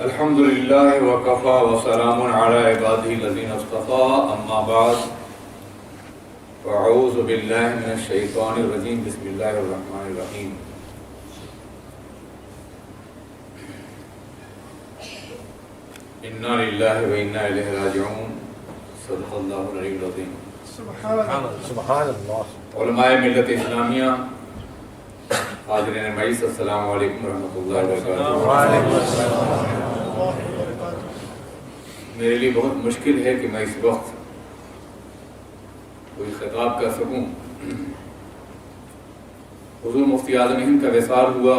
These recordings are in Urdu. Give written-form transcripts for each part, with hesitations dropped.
الحمد للہ وکفا وسلام علی عبادہ الذین اصطفیٰ اما بعد فاعوذ باللہ من الشیطان الرجیم بسم اللہ الرحمن الرحیم انا للہ و انا الیہ راجعون صدق اللہ العلی العظیم۔ سبحان اللہ۔ علماء ملت اسلامیہ، حاضرین مجلس، السلام علیکم ورحمۃ اللہ وبرکاتہ۔ میرے لیے بہت مشکل ہے کہ میں اس وقت کوئی خطاب کر سکوں۔ حضور مفتی اعظم ہند کا وصال ہوا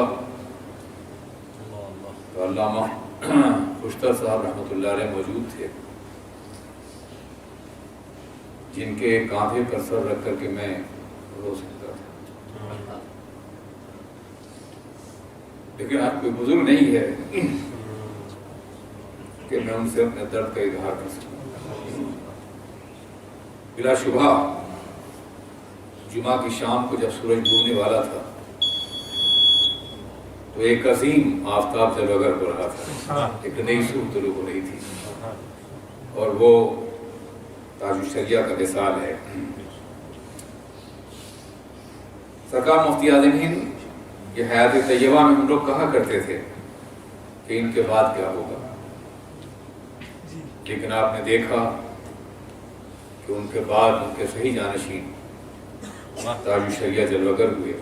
تو علامہ خوشتر صاحب رحمۃ اللہ علیہ موجود تھے، جن کے کاندھے پر سر رکھ کر کے میں رو سکتا تھا، لیکن آپ کوئی بزرگ نہیں ہے کہ میں ان سے اپنے درد کا اظہار کر سکوں۔ بلا شبہ جمعہ کی شام کو جب سورج ڈوبنے والا تھا تو ایک عظیم آفتاب جلوگر ہو رہا تھا، ایک نئی صورت طلوع ہو رہی تھی، اور وہ تاج الشریعہ کا وصال ہے۔ سرکار مفتی اعظم ہند یہ حیات طیبہ میں ہم لوگ کہا کرتے تھے کہ ان کے بعد کیا ہوگا، لیکن آپ نے دیکھا کہ ان کے بعد ان کے صحیح جانشین تاج الشریعہ جلوگر ہوئے،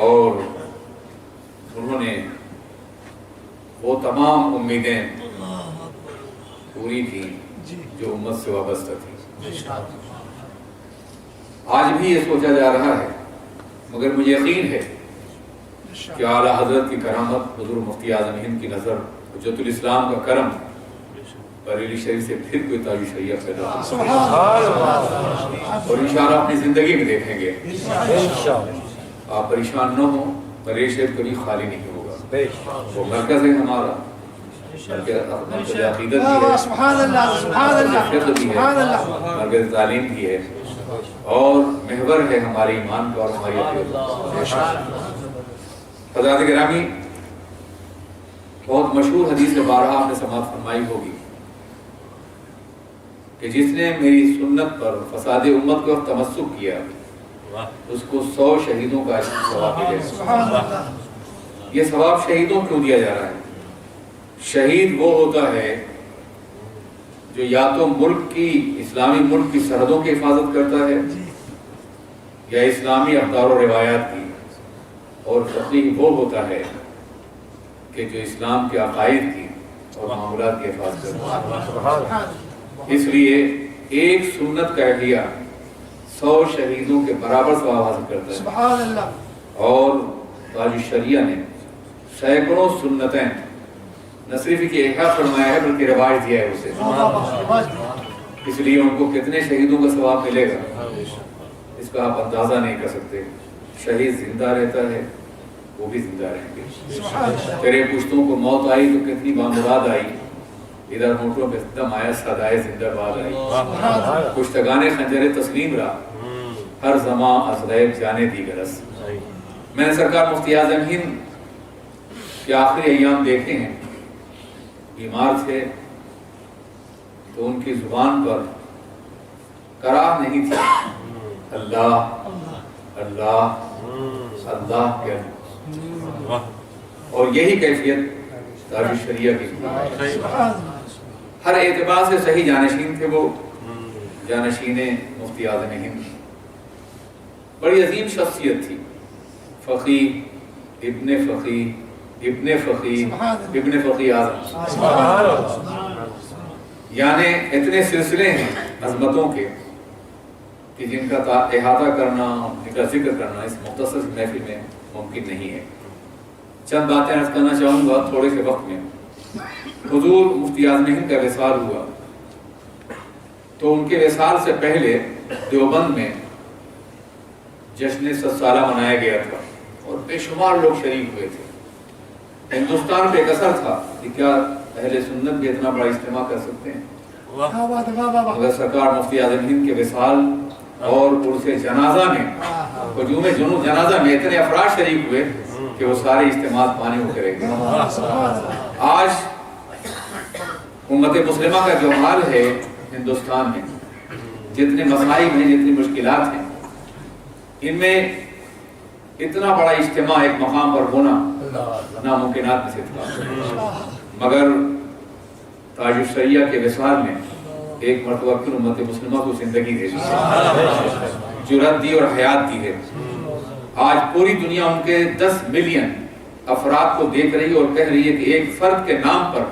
اور انہوں نے وہ تمام امیدیں پوری کی جو امت سے وابستہ تھی۔ آج بھی یہ سوچا جا رہا ہے، مگر مجھے یقین ہے کہ اعلیٰ حضرت کی کرامت، حضور مفتی اعظم ہند کی نظر، حجت الاسلام کا کرم، بریلی شریف سے پھر کوئی تاج الشریعہ پیدا ہوگا، اور انشاءاللہ اپنی زندگی میں دیکھیں گے۔ آپ پریشان نہ ہوں، بریلی شریف کبھی خالی نہیں ہوگا، وہ مرکز ہے ہمارا، مرکز عقیدت بھی ہے، مرکز فقہ بھی ہے، مرکز تعلیم بھی ہے، اور محور ہے ہمارے ایمان کا اور ہماری عقیدت۔ حضرات گرامی، بہت مشہور حدیث بارہا آپ نے سماعت فرمائی ہوگی کہ جس نے میری سنت پر فساد امت کو تمسک کیا اس کو 100 شہیدوں کا ثواب ملے گا۔ یہ ثواب شہیدوں کیوں دیا جا رہا ہے؟ شہید وہ ہوتا ہے جو یا تو ملک کی، اسلامی ملک کی سرحدوں کی حفاظت کرتا ہے، یا اسلامی اقدار و روایات کی، اور فقیہ وہ ہوتا ہے کہ جو اسلام کے عقائد کی اور معاملات کی حفاظت کرتا ہے۔ اس لیے ایک سنت کا احیاء 100 شہیدوں کے برابر ثواب حاصل کرتا ہے۔ سبحان اللہ۔ اور تاج الشریعہ نے سینکڑوں سنتیں نہ صرف کہ احیا فرمایا ہے بلکہ رواج دیا ہے اسے، اس لیے ان کو کتنے شہیدوں کا ثواب ملے گا اس کا آپ اندازہ نہیں کر سکتے۔ شہید زندہ رہتا ہے، وہ بھی زندہ رہیں گے۔ تیرے پشتوں کو موت آئی تو کتنی بامراد آئی، ادھر ہونٹوں پہ دم آیا، صدائے زندہ باد آئی، کشتگانے خنجر تسلیم رہا، ہر زماں از غیب جانے دی گرس۔ میں نے سرکار مفتی اعظم ہند کے آخری ایام دیکھے ہیں، بیمار تھے تو ان کی زبان پر قرار نہیں تھی اللہ اللہ اللہ کے، اور یہی کیفیت تاج الشریعہ کی۔ ہر اعتبار سے صحیح جانشین تھے وہ، جانشین مفتی اعظم ہند، بڑی عظیم شخصیت تھی، فقیہ ابن فقیہ ابن فقیہ ابن فقیہ اعظم، یعنی اتنے سلسلے ہیں عظمتوں کے کہ جن کا احاطہ کرنا، ان کا ذکر کرنا اس مختصر محفل میں ممکن نہیں ہے۔ چند باتیں عرض کرنا چاہوں گا تھوڑے سے وقت میں۔ حضور مفتی اعظم ہند کا وصال ہوا تو ان کے وصال سے پہلے دیوبند میں جشن 100 سالہ منایا گیا تھا، اور بے شمار لوگ شریک ہوئے تھے۔ ہندوستان پہ ایک اثر تھا کہ کیا اہل سنت بھی اتنا بڑا اجتماع کر سکتے ہیں، مگر سرکار مفتی اعظم ہند کے وصال اور عرس جنازہ میں، ہجوم جنازہ میں اتنے افراد شریک ہوئے کہ وہ سارے اجتماعات پانی ہو کریں گے۔ آج امت مسلمہ کا جو حال ہے ہندوستان میں، جتنے مسائل ہیں، جتنی مشکلات ہیں، ان میں اتنا بڑا اجتماع ایک مقام پر ہونا ناممکنات میں سے تھا، مگر تاج الشریعہ کے وصال میں ایک مرتبہ پھر امت مسلمہ کو زندگی دے دی، جرأت دی اور حیات دی ہے۔ آج پوری دنیا ان کے 10 ملین افراد کو دیکھ رہی ہے اور کہہ رہی ہے کہ ایک فرد کے نام پر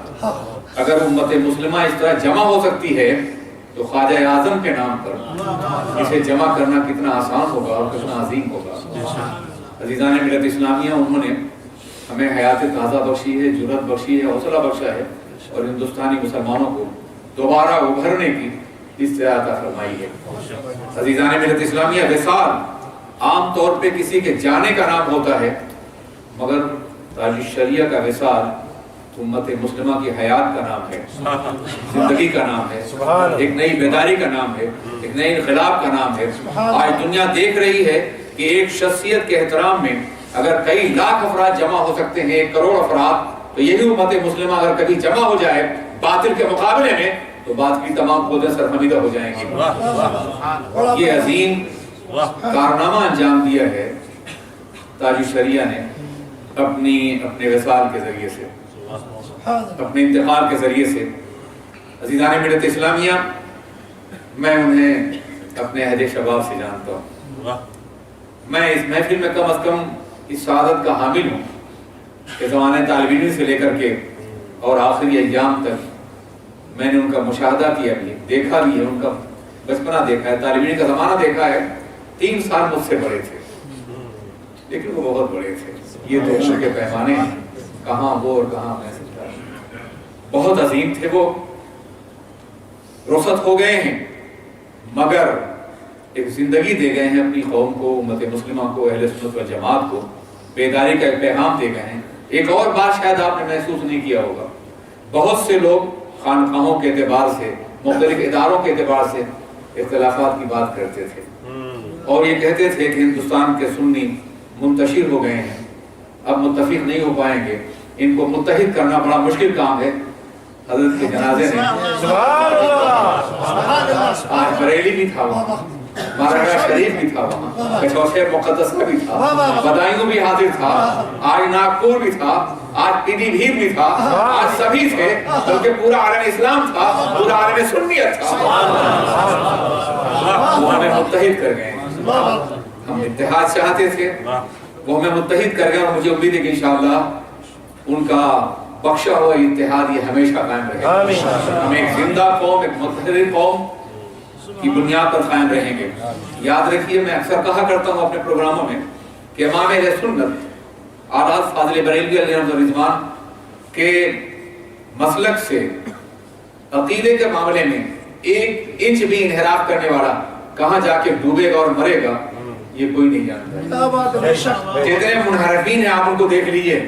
اگر امت مسلمہ اس طرح جمع ہو سکتی ہے تو خواجہ اعظم کے نام پر اسے جمع کرنا کتنا آسان ہوگا اور کتنا عظیم ہوگا۔ عزیزان ملت اسلامیہ، انہوں نے ہمیں حیات تازہ بخشی ہے، جرأت بخشی ہے، حوصلہ بخشا ہے اور ہندوستانی مسلمانوں کو دوبارہ ابھرنے کی استطاعت عطا فرمائی ہے۔ عزیزان ملت اسلامیہ، وصال عام طور پہ کسی کے جانے کا نام ہوتا ہے، مگر تاج الشریعہ کا وصال امت مسلمہ کی حیات کا نام ہے، زندگی کا نام ہے، ایک نئی بیداری کا نام ہے، ایک نئی انقلاب کا نام ہے۔ آج دنیا دیکھ رہی ہے کہ ایک شخصیت کے احترام میں اگر کئی لاکھ افراد جمع ہو سکتے ہیں، 1 کروڑ افراد، تو یہی امت مسلمہ اگر کبھی جمع ہو جائے باطل کے مقابلے میں تو بات کی تمام قوتیں سرخمیدہ ہو جائیں گی۔ یہ عظیم کارنامہ انجام دیا ہے تاج الشریعہ نے اپنے وصال کے ذریعے سے، اپنے انتقال کے ذریعے سے۔ عزیزان ملت اسلامیہ، میں انہیں اپنے عہد شباب سے جانتا ہوں، میں اس محفل میں کم از کم اس سعادت کا حامل ہوں کہ زمانے طالب علم سے لے کر کے اور آخری ایام تک میں نے ان کا مشاہدہ کیا بھی ہے، دیکھا بھی ہے، ان کا بچپنا دیکھا ہے، طالب علم کا زمانہ دیکھا ہے۔ 3 سال مجھ سے بڑے تھے لیکن وہ بہت بڑے تھے، یہ تو عمر کے پیمانے ہیں، کہاں وہ اور کہاں میں، بہت عظیم تھے وہ، رخصت ہو گئے ہیں مگر ایک زندگی دے گئے ہیں اپنی قوم کو، امت مسلمہ کو، اہل سنت والجماعت کو، بیداری کا ایک پیغام دے گئے ہیں۔ ایک اور بات شاید آپ نے محسوس نہیں کیا ہوگا، بہت سے لوگ خانقاہوں کے اعتبار سے، مختلف اداروں کے اعتبار سے اختلافات کی بات کرتے تھے اور یہ کہتے تھے کہ ہندوستان کے سنی منتشر ہو گئے ہیں، اب متفق نہیں ہو پائیں گے، ان کو متحد کرنا بڑا مشکل کام ہے۔ حضرت کے جنازے میں آج بریلی بھی تھا وہاں، مہاراجہ شریف بھی تھا وہاں، کچوسے مقدسہ بھی تھا، بدایوں بھی حاضر تھا، آج ناگپور بھی تھا، آج پیلی بھیت بھی تھا، آج سبھی تھے، بلکہ پورا عالم اسلام تھا، پورا عالم سنیت تھا، وہ ہمیں متحد کر گئے۔ ہم اتحاد چاہتے تھے، وہ ہمیں متحد کر گئے اور مجھے امید ہے کہ انشاءاللہ ان کا بخشا ہوا اتحاد یہ ہمیشہ قائم رہے گا۔ ہم ایک زندہ قوم، ایک متحد قوم کی بنیاد پر قائم رہیں گے۔ یاد رکھیے، میں اکثر کہا کرتا ہوں اپنے پروگراموں میں کہ امام اہل سنت اعلیٰ فاضل بریلوی علیہ الرضوان کے مسلک سے عقیدے کے معاملے میں 1 انچ بھی انحراف کرنے والا کہاں جا کے ڈوبے گا اور مرے گا یہ کوئی نہیں جانتا۔ جتنے منحرفین ہیں آپ ان کو دیکھ لیجئے،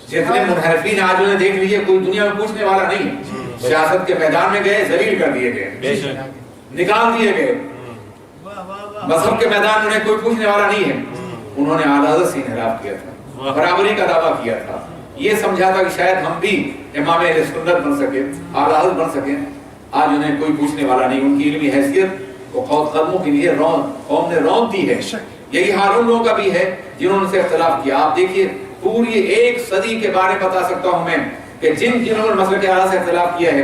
جتنے منحرفین آج انہیں دیکھ لیجئے، کوئی دنیا میں پوچھنے والا نہیں ہے۔ سیاست کے میدان میں گئے، ذلیل کر دیے گئے، نکال دیے گئے، مذہب کے میدان میں انہیں کوئی پوچھنے والا نہیں ہے۔ انہوں نے اعلیٰ حضرت سے انحراف کیا تھا، برابری کا دعویٰ کیا تھا، یہ سمجھا تھا کہ شاید ہم بھی امام اہل سنت بن سکیں، اعلیٰ حضرت بن سکیں۔ آج انہیں کوئی پوچھنے والا نہیں، ان کی علمی حیثیت کو قدموں کے لیے قوم نے رون دی ہے۔ یہی حال ان لوگوں کا بھی ہے جنہوں نے سے اختلاف کیا۔ آپ دیکھیے، پوری 1 صدی کے بارے بتا سکتا ہوں میں کہ جنہوں نے مسئلہ کے حالات سے اختلاف کیا ہے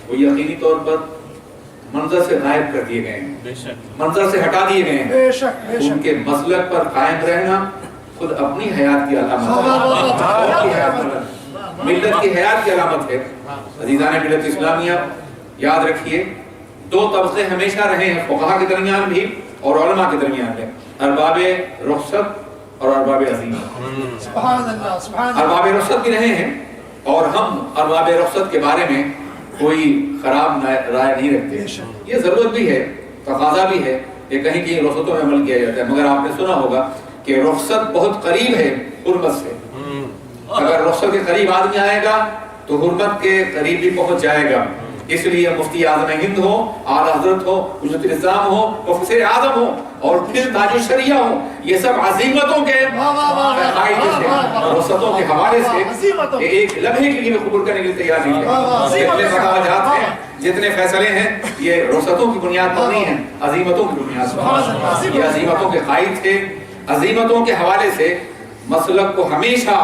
وہ یقینی طور پر منظر سے غائب کر دیے گئے ہیں، منظر سے ہٹا دیے گئے ہیں۔ ان کے مسلک پر قائم رہنا خود اپنی حیات کی علامت ہے، ملت کی حیات کی علامت ہے۔ عزیزان ملت اسلامیہ، یاد رکھیے 2 طبقے ہمیشہ رہے ہیں، فقہا کے درمیان بھی اور علماء کے درمیان بھی، ارباب رخصت اور ارباب عزیمت۔ ارباب رخصت بھی رہے ہیں اور ہم ارباب رخصت کے بارے میں کوئی خراب رائے نہیں رکھتے۔ یہ ضرورت بھی ہے، تقاضا بھی ہے کہ کہیں کہیں رخصتوں میں عمل کیا جاتا ہے، مگر آپ نے سنا ہوگا کہ رخصت بہت قریب ہے حرمت سے۔ اگر رخصت کے قریب آدمی آئے گا تو حرمت کے قریب بھی پہنچ جائے گا، اس لیے مفتی اعظم ہند ہو، اعلیٰ حضرت ہو، حجت الاسلام ہو، مفسر اعظم ہو، اور پھر تاج الشریعہ ہو، یہ سب عظیمتوں کے قائد سے، رخصتوں کے حوالے سے ایک لمحے کے لیے قبول کرنے کے لیے تیار نہیں ہے۔ جتنے فتاویات ہیں، جتنے فیصلے ہیں، یہ رخصتوں کی بنیاد پر نہیں ہیں، عظیمتوں کی بنیاد پر۔ یہ عظیمتوں کے قائد تھے، عظیمتوں کے حوالے سے مسلک کو ہمیشہ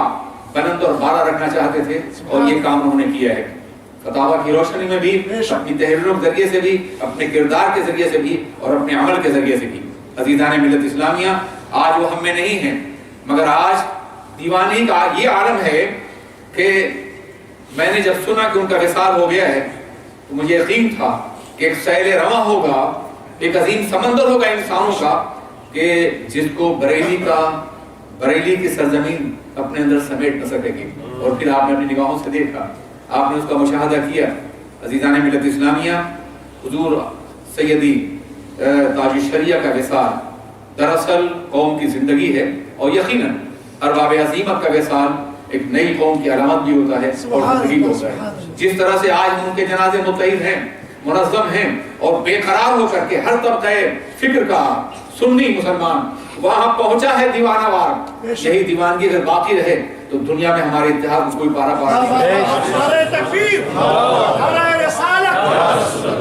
بلند اور بالا رکھنا چاہتے تھے، اور یہ کام انہوں نے کیا ہے۔ فتاویٰ کی روشنی میں بھی، اپنی تحریروں کے ذریعے سے بھی، اپنے کردار کے ذریعے سے بھی، اور اپنے عمل کے ذریعے سے بھی۔ عزیزان ملت اسلامیہ، آج وہ ہم میں نہیں ہیں، مگر آج دیوانی کا یہ عالم ہے کہ میں نے جب سنا کہ ان کا وصال ہو گیا ہے تو مجھے یقین تھا کہ ایک سیل رواں ہوگا، ایک عظیم سمندر ہوگا انسانوں کا، کہ جس کو بریلی کی سرزمین اپنے اندر سمیٹ نہ سکے گی۔ اور پھر آپ نے اپنی نگاہوں سے دیکھا، آپ نے اس کا مشاہدہ کیا۔ عزیزان ملت اسلامیہ، حضور سیدی تاج الشریعہ کا وصال دراصل قوم کی زندگی ہے، اور یقیناً ارباب عظیمت کا وصال ایک نئی قوم کی علامت بھی ہوتا ہے اور زندگی ہوتا ہے۔ جس طرح سے آج ان کے جنازے متعید ہیں، منظم ہیں، اور بے قرار ہو کر کے ہر طبقہ فکر کا سنی مسلمان وہاں پہنچا ہے دیوانہ وار، یہی دیوانگی اگر باقی رہے تو دنیا میں ہمارے اتحاد کو کوئی پارا نہیں۔ نعرہ تکبیر، نعرہ رسالت،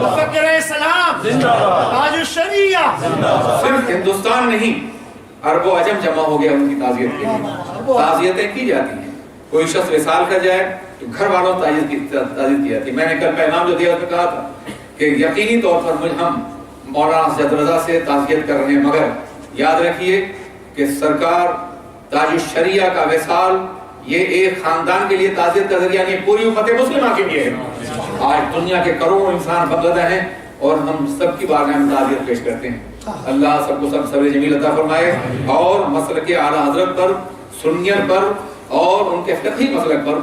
مفکر اسلام، تاج الشریعہ۔ صرف ہندوستان نہیں، عرب و عجم جمع ہو گیا ان کی تعزیت کے لیے۔ تعزیتیں کی جاتی ہیں، کوئی شخص وصال کر جائے تو گھر والوں تعزیت کی جاتی ہے۔ میں نے کل پیغام جو دیا میں کہا تھا کہ یقینی طور پر ہم مولانا سید رضا سے تعزیت کر رہے ہیں، مگر یاد رکھیے کہ سرکار تاج الشریعہ کا وصال یہ ایک خاندان کے لیے تعزیت کا ذریعہ نہیں، پوری امت مسلمہ کے لیے ہے۔ آج دنیا کے کروڑوں انسان غمزدہ ہیں اور ہم سب کی بارگاہ میں تعزیت پیش کرتے ہیں۔ اللہ سب کو سب صبر جمیل عطا فرمائے، اور مسلک اعلیٰ حضرت پر، سنیت پر، اور ان کے فقہی مسلک پر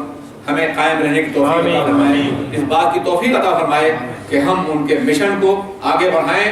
ہمیں قائم رہنے کی توفیق عطا فرمائے۔ اس بات کی توفیق عطا فرمائے کہ ہم ان کے مشن کو آگے بڑھائیں۔